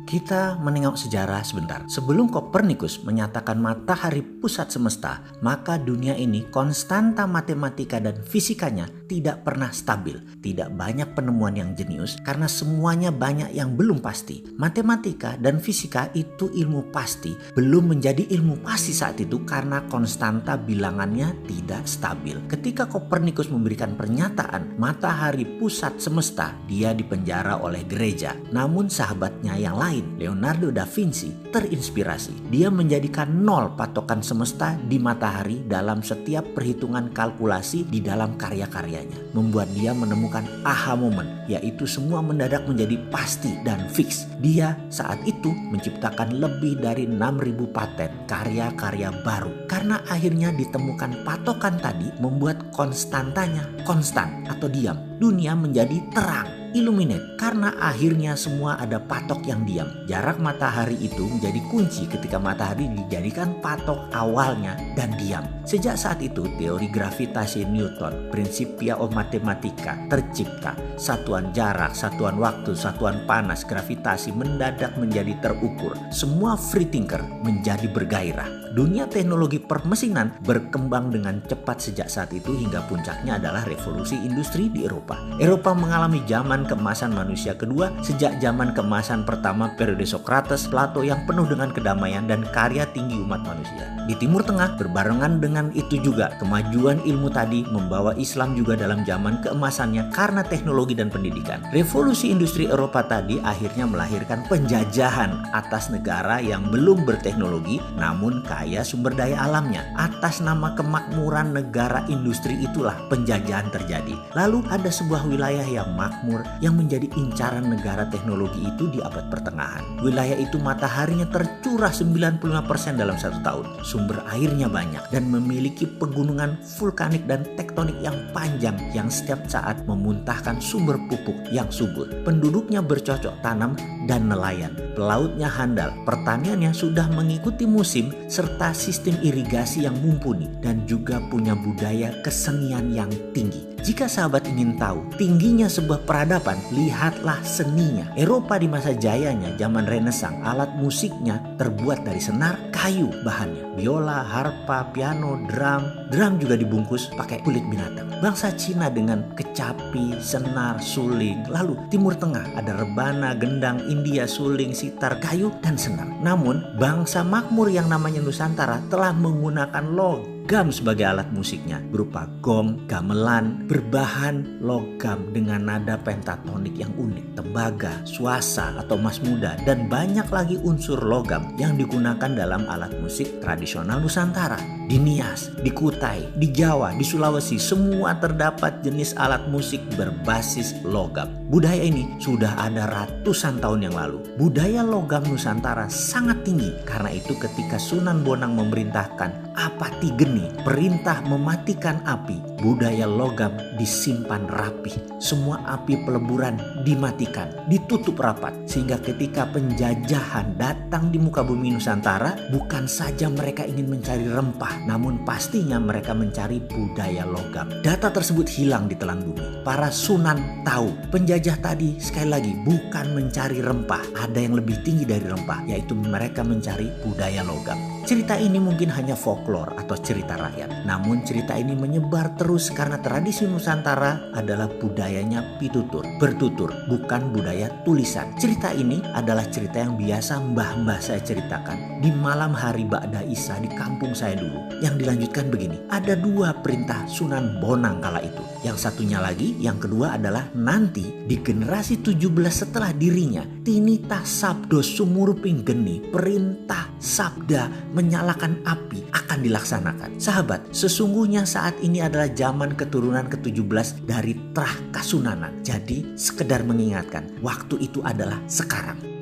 Kita menengok sejarah sebentar. Sebelum Kopernikus menyatakan matahari pusat semesta, maka dunia ini konstanta matematika dan fisikanya tidak pernah stabil. Tidak banyak penemuan yang jenius karena semuanya banyak yang belum pasti. Matematika dan fisika itu ilmu pasti, belum menjadi ilmu pasti saat itu karena konstanta bilangannya tidak stabil. Ketika Kopernikus memberikan pernyataan matahari pusat semesta, dia dipenjara oleh gereja. Namun sahabatnya yang lain, Leonardo da Vinci, terinspirasi. Dia menjadikan nol patokan semesta di matahari dalam setiap perhitungan kalkulasi di dalam karya-karyanya. Membuat dia menemukan aha moment, yaitu semua mendadak menjadi pasti dan fix. Dia saat itu menciptakan lebih dari 6.000 paten karya-karya baru. Karena akhirnya ditemukan patokan tadi membuat konstantanya konstan atau diam. Dunia menjadi terang, illuminate, karena akhirnya semua ada patok yang diam. Jarak matahari itu menjadi kunci ketika matahari dijadikan patok awalnya dan diam. Sejak saat itu teori gravitasi Newton, Principia of Mathematica tercipta. Satuan jarak, satuan waktu, satuan panas, gravitasi mendadak menjadi terukur. Semua free thinker menjadi bergairah. Dunia teknologi permesinan berkembang dengan cepat sejak saat itu hingga puncaknya adalah revolusi industri di Eropa. Eropa mengalami zaman keemasan manusia kedua sejak zaman keemasan pertama periode Socrates, Plato yang penuh dengan kedamaian dan karya tinggi umat manusia. Di Timur Tengah berbarengan dengan itu juga kemajuan ilmu tadi membawa Islam juga dalam zaman keemasannya karena teknologi dan pendidikan. Revolusi industri Eropa tadi akhirnya melahirkan penjajahan atas negara yang belum berteknologi namun kaya sumber daya alamnya. Atas nama kemakmuran negara industri itulah penjajahan terjadi. Lalu ada sebuah wilayah yang makmur yang menjadi incaran negara teknologi itu di abad pertengahan. Wilayah itu mataharinya tercurah 95% dalam 1 tahun. Sumber airnya banyak dan memiliki pegunungan vulkanik dan tektonik yang panjang yang setiap saat memuntahkan sumber pupuk yang subur. Penduduknya bercocok tanam dan nelayan. Pelautnya handal, pertaniannya sudah mengikuti musim serta sistem irigasi yang mumpuni dan juga punya budaya kesenian yang tinggi. Jika sahabat ingin tahu tingginya sebuah peradaban, lihatlah seninya. Eropa di masa jayanya, zaman Renaissance, alat musiknya terbuat dari senar, kayu bahannya. Biola, harpa, piano, drum juga dibungkus pakai kulit binatang. Bangsa Cina dengan kecapi, senar, suling. Lalu Timur Tengah ada rebana, gendang, India, suling, sitar, kayu, dan senar. Namun bangsa makmur yang namanya Nusantara telah menggunakan logam sebagai alat musiknya berupa gong, gamelan, berbahan logam dengan nada pentatonik yang unik, tembaga, suasa atau mas muda, dan banyak lagi unsur logam yang digunakan dalam alat musik tradisional Nusantara. Di Nias, di Kutai, di Jawa, di Sulawesi, semua terdapat jenis alat musik berbasis logam. Budaya ini sudah ada ratusan tahun yang lalu. Budaya logam Nusantara sangat tinggi. Karena itu ketika Sunan Bonang memerintahkan apati geni, perintah mematikan api, budaya logam disimpan rapi. Semua api peleburan dimatikan, ditutup rapat. Sehingga ketika penjajahan datang di muka bumi Nusantara, bukan saja mereka ingin mencari rempah, namun pastinya mereka mencari budaya logam. Data tersebut hilang di telan bumi. Para sunan tahu penjajah tadi sekali lagi bukan mencari rempah. Ada yang lebih tinggi dari rempah, yaitu mereka mencari budaya logam. Cerita ini mungkin hanya folklore atau cerita rakyat. Namun cerita ini menyebar terus karena tradisi Nusantara adalah budayanya pitutur, bertutur, bukan budaya tulisan. Cerita ini adalah cerita yang biasa mbah-mbah saya ceritakan di malam hari Ba'da Isya di kampung saya dulu. Yang dilanjutkan begini, ada 2 perintah Sunan Bonang kala itu. Yang satunya lagi, yang kedua adalah nanti di generasi 17 setelah dirinya, tinitah sabdo sumurping geni, perintah sabda menyalakan api akan dilaksanakan. Sahabat, sesungguhnya saat ini adalah zaman keturunan ke-17 dari Trah Kasunanan. Jadi sekedar mengingatkan, waktu itu adalah sekarang.